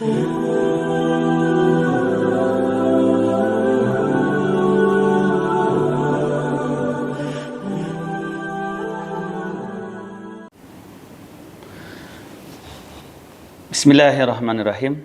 Bismillahirrahmanirrahim.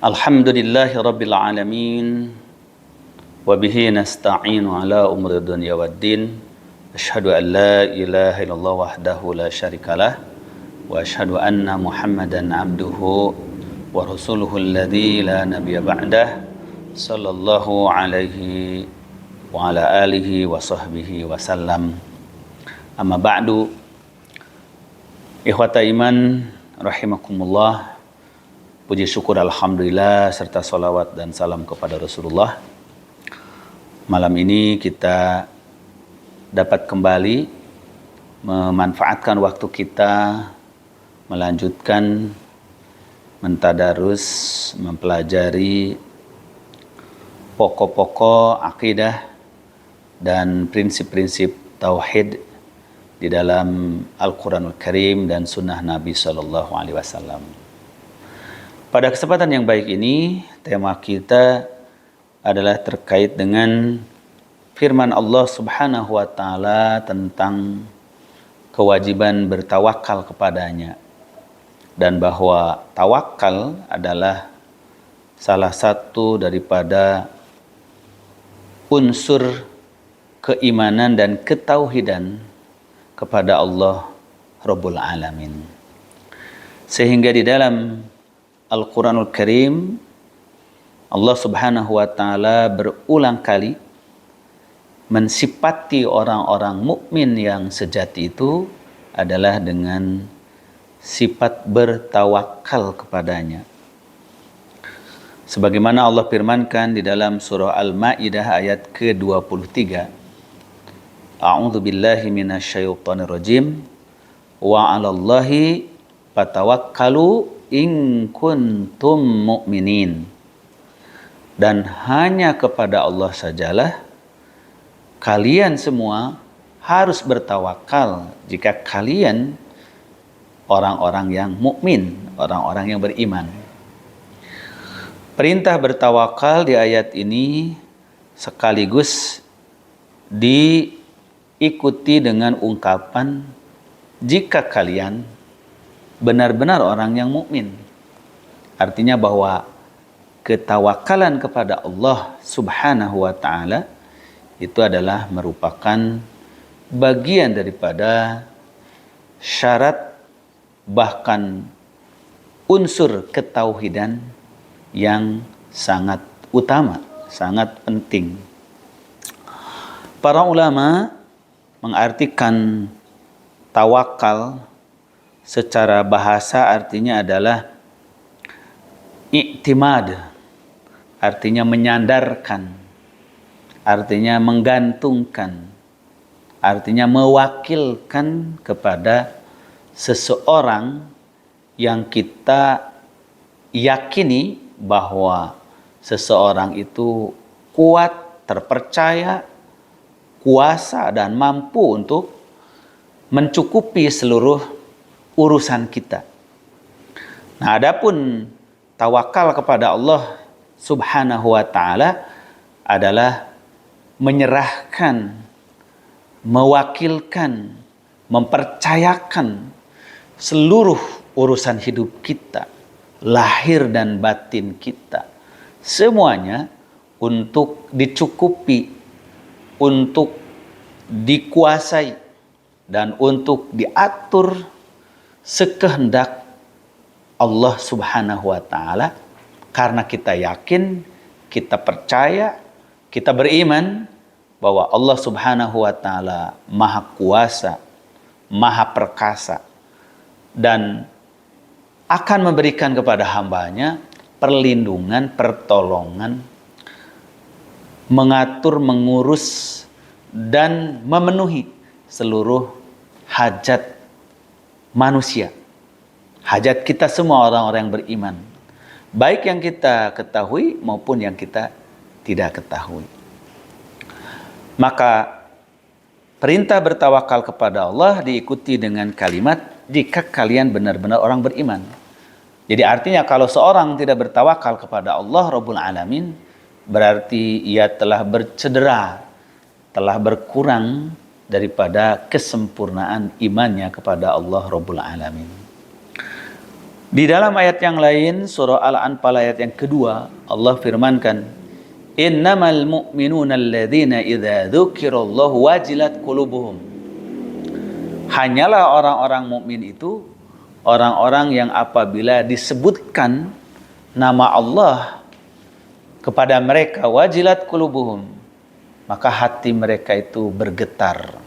Alhamdulillahi rabbil alamin. Wa bihi nasta'inu ala umuri dunya waddin. Asyhadu an la ilaha illallah wahdahu la syarikalah. Wa asyhadu anna Muhammadan abduhu wa rasuluhu alladzi la nabiyya ba'dah. Sallallahu alaihi wa ala alihi wa sahbihi wa sallam. Amma ba'du. Ikhwata iman rahimakumullah, puji syukur alhamdulillah serta salawat dan salam kepada Rasulullah. Malam ini kita dapat kembali memanfaatkan waktu kita melanjutkan mentadarus, mempelajari pokok-pokok akidah dan prinsip-prinsip tauhid di dalam Al-Quranul Karim dan Sunnah Nabi Sallallahu Alaihi Wasallam. Pada kesempatan yang baik ini, tema kita adalah terkait dengan firman Allah Subhanahu Wa Taala tentang kewajiban bertawakal kepadanya, dan bahwa tawakal adalah salah satu daripada unsur keimanan dan ketauhidan kepada Allah Rabbul Alamin. Sehingga di dalam Al-Quranul Karim, Allah Subhanahu wa Ta'ala berulang kali mensifati orang-orang mukmin yang sejati itu adalah dengan sifat bertawakal kepadanya. Sebagaimana Allah firmankan di dalam surah Al-Maidah ayat ke-23, A'udzu billahi minasyaitonir rajim. Wa 'alallahi fatawakkalu in kuntum mu'minin. Dan hanya kepada Allah sajalah kalian semua harus bertawakal jika kalian orang-orang yang mukmin, orang-orang yang beriman. Perintah bertawakal di ayat ini sekaligus diikuti dengan ungkapan jika kalian benar-benar orang yang mukmin. Artinya bahwa ketawakalan kepada Allah Subhanahu wa Ta'ala itu adalah merupakan bagian daripada syarat bahkan unsur ketauhidan yang sangat utama, sangat penting. Para ulama mengartikan tawakal secara bahasa artinya adalah i'timad, artinya menyandarkan, artinya menggantungkan, artinya mewakilkan kepada seseorang yang kita yakini bahwa seseorang itu kuat, terpercaya, kuasa dan mampu untuk mencukupi seluruh urusan kita. Nah, adapun tawakal kepada Allah Subhanahu wa Ta'ala adalah menyerahkan, mewakilkan, mempercayakan seluruh urusan hidup kita, lahir dan batin kita, semuanya untuk dicukupi, untuk dikuasai dan untuk diatur sekehendak Allah Subhanahu wa Ta'ala, karena kita yakin, kita percaya, kita beriman bahwa Allah Subhanahu wa Ta'ala Maha Kuasa, Maha Perkasa, dan akan memberikan kepada hambanya perlindungan, pertolongan, mengatur, mengurus, dan memenuhi seluruh hajat manusia. Hajat kita semua orang-orang yang beriman. Baik yang kita ketahui maupun yang kita tidak ketahui. Maka perintah bertawakal kepada Allah diikuti dengan kalimat jika kalian benar-benar orang beriman. Jadi artinya kalau seorang tidak bertawakal kepada Allah Rabbul Alamin, berarti ia telah bercedera, telah berkurang daripada kesempurnaan imannya kepada Allah Rabbul Alamin. Di dalam ayat yang lain, surah Al-Anfal ayat yang kedua, Allah firmankan, innamal mu'minuna alladzina idza dzukirallahu wajilat qulubuhum. Hanyalah orang-orang mukmin itu orang-orang yang apabila disebutkan nama Allah kepada mereka, wajilat qulubuhum, maka hati mereka itu bergetar.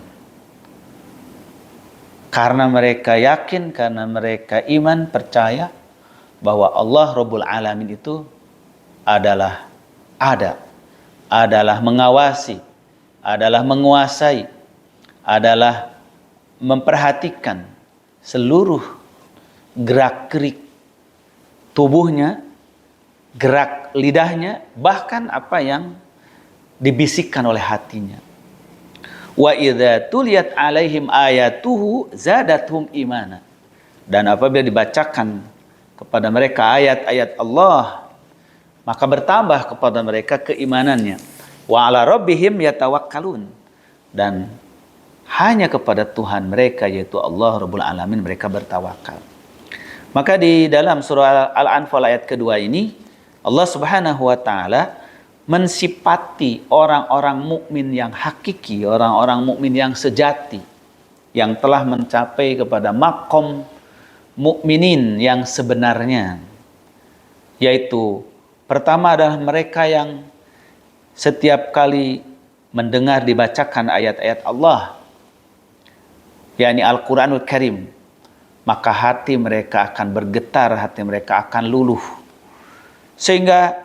Karena mereka yakin, karena mereka iman, percaya bahwa Allah Rabbul Alamin itu adalah ada, adalah mengawasi, adalah menguasai, adalah memperhatikan seluruh gerak-gerik tubuhnya, gerak lidahnya, bahkan apa yang dibisikkan oleh hatinya. Wa idza tuliyat alaihim ayatuhu zadathum imana. Dan apabila dibacakan kepada mereka ayat-ayat Allah, maka bertambah kepada mereka keimanannya. Wa ala rabbihim yatawakkalun. Dan hanya kepada Tuhan mereka, yaitu Allah Rabbul Alamin, mereka bertawakal. Maka di dalam surah Al-Anfal ayat kedua ini, Allah Subhanahu wa taala mensifati orang-orang mukmin yang hakiki, orang-orang mukmin yang sejati, yang telah mencapai kepada makom mukminin yang sebenarnya, yaitu pertama adalah mereka yang setiap kali mendengar dibacakan ayat-ayat Allah, yakni Al-Quranul Karim, maka hati mereka akan bergetar, hati mereka akan luluh, sehingga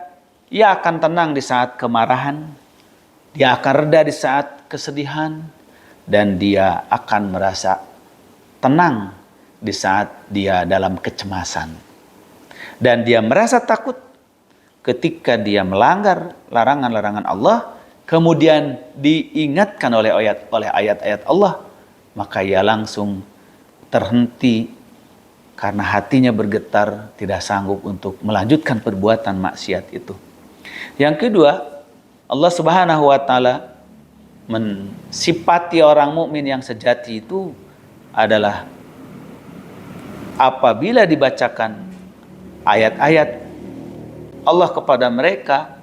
ia akan tenang di saat kemarahan, dia akan reda di saat kesedihan, dan dia akan merasa tenang di saat dia dalam kecemasan. Dan dia merasa takut ketika dia melanggar larangan-larangan Allah, kemudian diingatkan oleh ayat-ayat Allah, maka ia langsung terhenti karena hatinya bergetar, tidak sanggup untuk melanjutkan perbuatan maksiat itu. Yang kedua, Allah Subhanahu wa taala mensifati orang mukmin yang sejati itu adalah apabila dibacakan ayat-ayat Allah kepada mereka,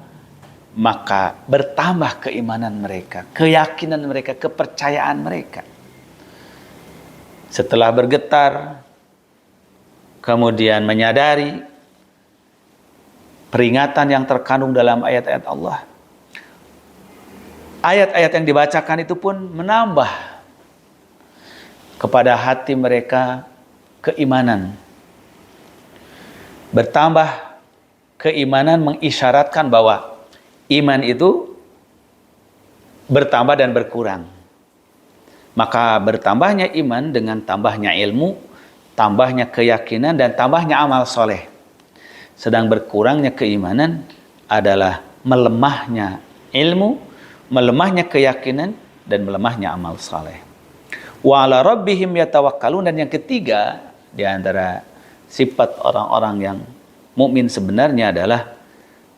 maka bertambah keimanan mereka, keyakinan mereka, kepercayaan mereka. Setelah bergetar, kemudian menyadari peringatan yang terkandung dalam ayat-ayat Allah. Ayat-ayat yang dibacakan itu pun menambah kepada hati mereka keimanan. Bertambah keimanan mengisyaratkan bahwa iman itu bertambah dan berkurang. Maka bertambahnya iman dengan tambahnya ilmu, tambahnya keyakinan, dan tambahnya amal soleh. Sedang berkurangnya keimanan adalah melemahnya ilmu, melemahnya keyakinan, dan melemahnya amal saleh. Wa ala rabbihim yatawakkalun. Dan yang ketiga di antara sifat orang-orang yang mukmin sebenarnya adalah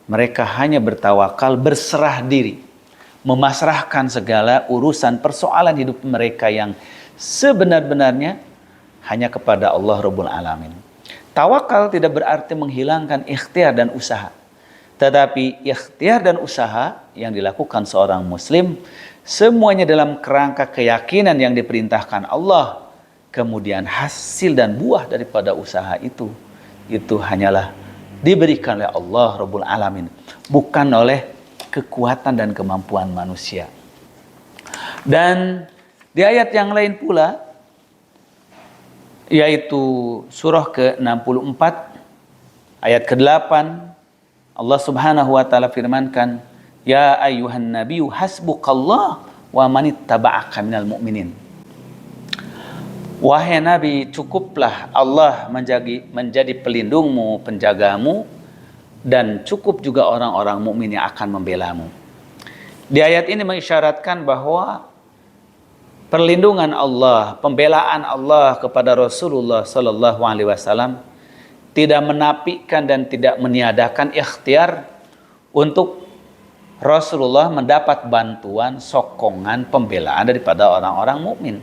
mereka hanya bertawakal, berserah diri, memasrahkan segala urusan persoalan hidup mereka yang sebenar-benarnya hanya kepada Allah Rabbul Alamin. Tawakal tidak berarti menghilangkan ikhtiar dan usaha. Tetapi ikhtiar dan usaha yang dilakukan seorang muslim, semuanya dalam kerangka keyakinan yang diperintahkan Allah. Kemudian hasil dan buah daripada usaha itu hanyalah diberikan oleh Allah Rabbul Alamin, bukan oleh kekuatan dan kemampuan manusia. Dan di ayat yang lain pula, yaitu surah ke-64 ayat ke-8, Allah Subhanahu wa taala firmankan, ya ayyuhan nabiyyu hasbukallah wa manittaba'aka minal mu'minin. Wahai Nabi, cukuplah Allah menjadi pelindungmu, penjagamu, dan cukup juga orang-orang mukmin yang akan membelamu. Di ayat ini mengisyaratkan bahwa perlindungan Allah, pembelaan Allah kepada Rasulullah Sallallahu Alaihi Wasallam tidak menafikan dan tidak meniadakan ikhtiar untuk Rasulullah mendapat bantuan, sokongan, pembelaan daripada orang-orang mukmin.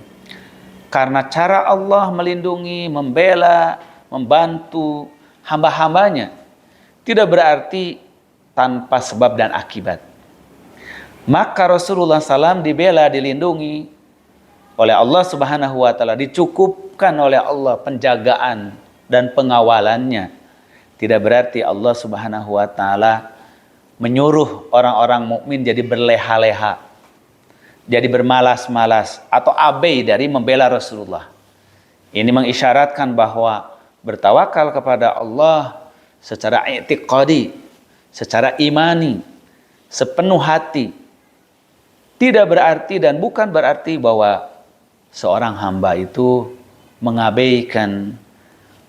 Karena cara Allah melindungi, membela, membantu hamba-hambanya tidak berarti tanpa sebab dan akibat. Maka Rasulullah SAW dibela, dilindungi oleh Allah Subhanahu wa Ta'ala, dicukupkan oleh Allah penjagaan dan pengawalannya. Tidak berarti Allah Subhanahu wa Ta'ala menyuruh orang-orang mukmin jadi berleha-leha, jadi bermalas-malas atau abai dari membela Rasulullah. Ini mengisyaratkan bahwa bertawakal kepada Allah secara i'tiqadi, secara imani, sepenuh hati, tidak berarti dan bukan berarti bahwa seorang hamba itu mengabaikan,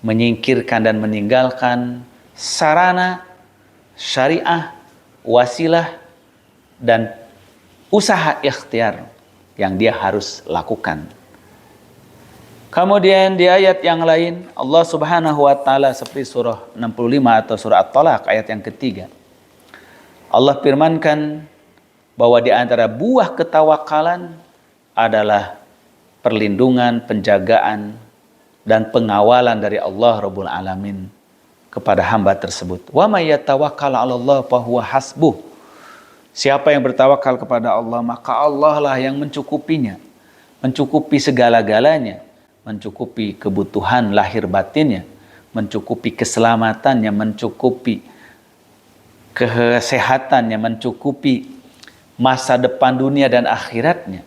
menyingkirkan dan meninggalkan sarana, syariah, wasilah, dan usaha ikhtiar yang dia harus lakukan. Kemudian di ayat yang lain Allah Subhanahu wa Ta'ala seperti surah 65 atau surah At-Talaq ayat yang ketiga, Allah firmankan bahwa di antara buah ketawakalan adalah perlindungan, penjagaan, dan pengawalan dari Allah Rabbul Alamin kepada hamba tersebut. Wa may yatawakkal 'ala Allah fa huwa hasbuh. Siapa yang bertawakal kepada Allah, maka Allah lah yang mencukupinya, mencukupi segala-galanya, mencukupi kebutuhan lahir batinnya, mencukupi keselamatannya, mencukupi kesehatannya, mencukupi masa depan dunia dan akhiratnya.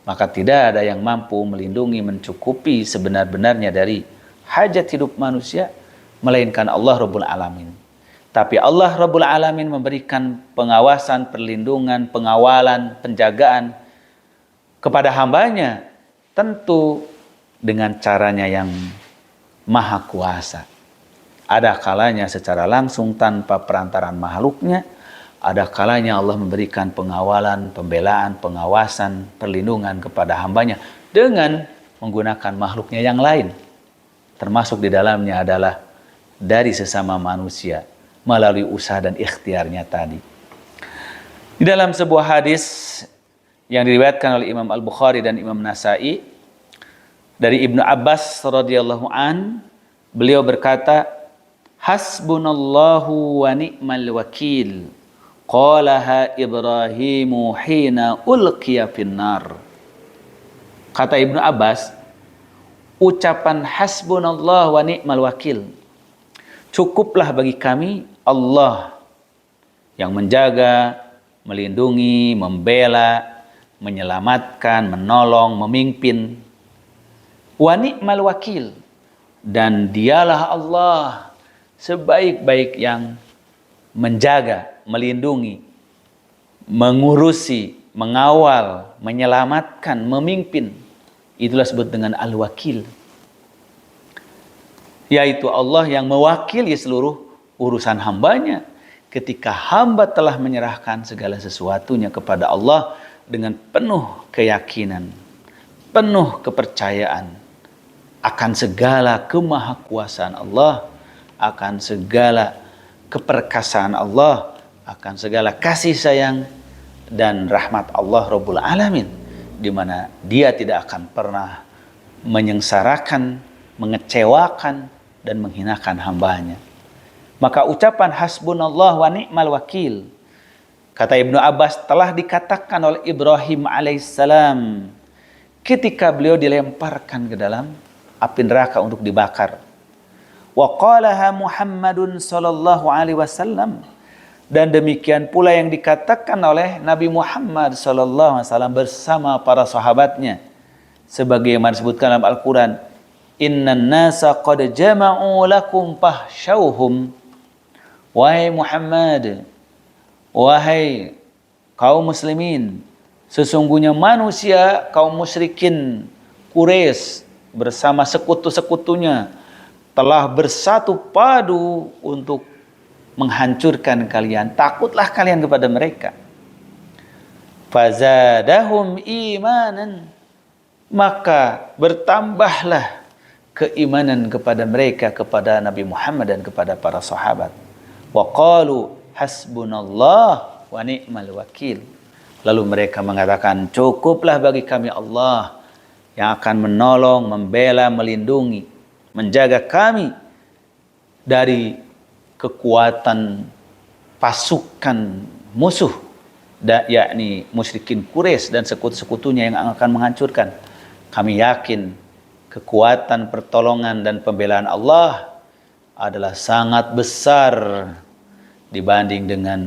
Maka tidak ada yang mampu melindungi, mencukupi sebenar-benarnya dari hajat hidup manusia melainkan Allah Rabbul Alamin. Tapi Allah Rabbul Alamin memberikan pengawasan, perlindungan, pengawalan, penjagaan kepada hambanya tentu dengan caranya yang maha kuasa. Ada kalanya secara langsung tanpa perantaraan makhluknya, ada kalanya Allah memberikan pengawalan, pembelaan, pengawasan, perlindungan kepada hambanya dengan menggunakan makhluknya yang lain. Termasuk di dalamnya adalah dari sesama manusia melalui usaha dan ikhtiarnya tadi. Di dalam sebuah hadis yang diriwayatkan oleh Imam Al-Bukhari dan Imam Nasai dari Ibnu Abbas radhiyallahu an, beliau berkata, "Hasbunallahu wa ni'mal wakil. Qalaha Ibrahimu hina ulqiya finnar." Kata Ibnu Abbas, ucapan hasbunallah wa ni'mal wakil, cukuplah bagi kami Allah yang menjaga, melindungi, membela, menyelamatkan, menolong, memimpin. Wa ni'mal wakil, dan dialah Allah sebaik-baik yang menjaga, melindungi, mengurusi, mengawal, menyelamatkan, memimpin. Itulah disebut dengan al-wakil, yaitu Allah yang mewakili seluruh urusan hambanya ketika hamba telah menyerahkan segala sesuatunya kepada Allah dengan penuh keyakinan, penuh kepercayaan akan segala kemahakuasaan Allah, akan segala keperkasaan Allah, akan segala kasih sayang dan rahmat Allah Rabbul Alamin, di mana Dia tidak akan pernah menyengsarakan, mengecewakan, dan menghinakan hambanya. Maka ucapan hasbunallah wa ni'mal wakil, kata Ibnu Abbas, telah dikatakan oleh Ibrahim alaihissalam ketika beliau dilemparkan ke dalam api neraka untuk dibakar. Wa qalaha Muhammadun sallallahu alaihi wasallam, dan demikian pula yang dikatakan oleh Nabi Muhammad sallallahu alaihi wasallam bersama para sahabatnya sebagaimana disebutkan dalam Al-Qur'an, innan nasa qad jama'u lakum fahsyauhum. Wahai Muhammad, wahai kaum muslimin, sesungguhnya manusia kaum musyrikin Quraisy bersama sekutu-sekutunya telah bersatu padu untuk menghancurkan kalian. Takutlah kalian kepada mereka. Fazadahum imanan, maka bertambahlah keimanan kepada mereka, kepada Nabi Muhammad dan kepada para sahabat. Wa qalu hasbunallah wa ni'mal wakil. Lalu mereka mengatakan, cukuplah bagi kami Allah yang akan menolong, membela, melindungi, menjaga kami dari kekuatan pasukan musuh, yakni musyrikin Quraisy dan sekutu-sekutunya yang akan menghancurkan. Kami yakin kekuatan pertolongan dan pembelaan Allah adalah sangat besar dibanding dengan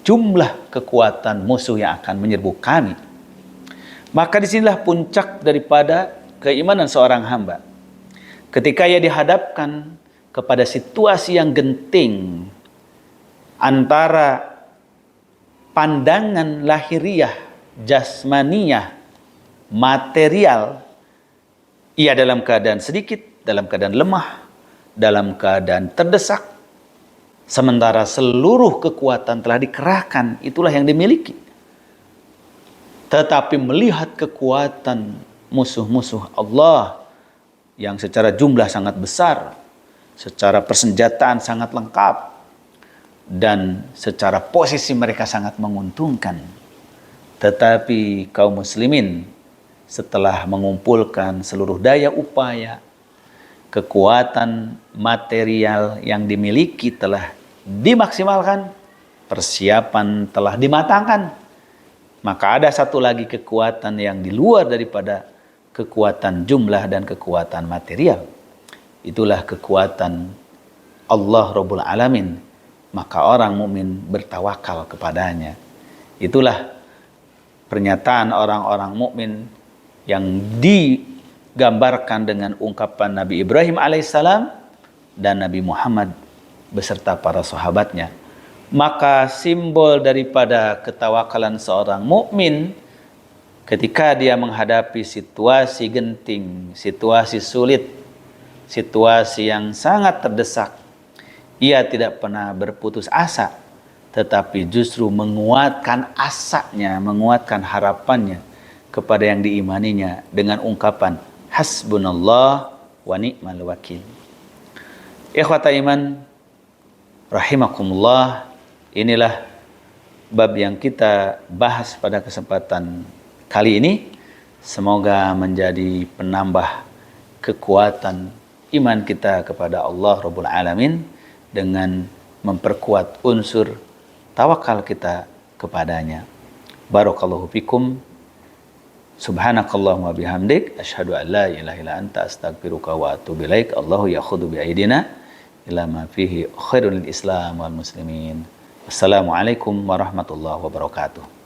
jumlah kekuatan musuh yang akan menyerbu kami. Maka disinilah puncak daripada keimanan seorang hamba. Ketika ia dihadapkan kepada situasi yang genting antara pandangan lahiriah, jasmaniyah, material, ia dalam keadaan sedikit, dalam keadaan lemah, dalam keadaan terdesak, sementara seluruh kekuatan telah dikerahkan, itulah yang dimiliki. Tetapi melihat kekuatan musuh-musuh Allah yang secara jumlah sangat besar, secara persenjataan sangat lengkap, dan secara posisi mereka sangat menguntungkan. Tetapi kaum muslimin setelah mengumpulkan seluruh daya upaya, kekuatan material yang dimiliki telah dimaksimalkan, persiapan telah dimatangkan, maka ada satu lagi kekuatan yang di luar daripada kekuatan jumlah dan kekuatan material. Itulah kekuatan Allah Rabbul Alamin. Maka orang mukmin bertawakal kepadanya. Itulah pernyataan orang-orang mukmin yang digambarkan dengan ungkapan Nabi Ibrahim alaihissalam dan Nabi Muhammad beserta para sahabatnya. Maka simbol daripada ketawakalan seorang mukmin ketika dia menghadapi situasi genting, situasi sulit, situasi yang sangat terdesak, ia tidak pernah berputus asa, tetapi justru menguatkan asanya, menguatkan harapannya kepada yang diimaninya dengan ungkapan hasbunallah wa ni'mal wakil. Ikhwata iman rahimakumullah, inilah bab yang kita bahas pada kesempatan kali ini. Semoga menjadi penambah kekuatan iman kita kepada Allah Rabbul Alamin dengan memperkuat unsur tawakal kita kepadanya. Barakallahu fikum. Subhanakallahumma bihamdik asyhadu an la ilaha illa anta astaghfiruka wa atubu ilaik. Allahu ya'khudhu bi aidina ila ma fihi khairul Islam wal muslimin. Assalamualaikum warahmatullahi wabarakatuh.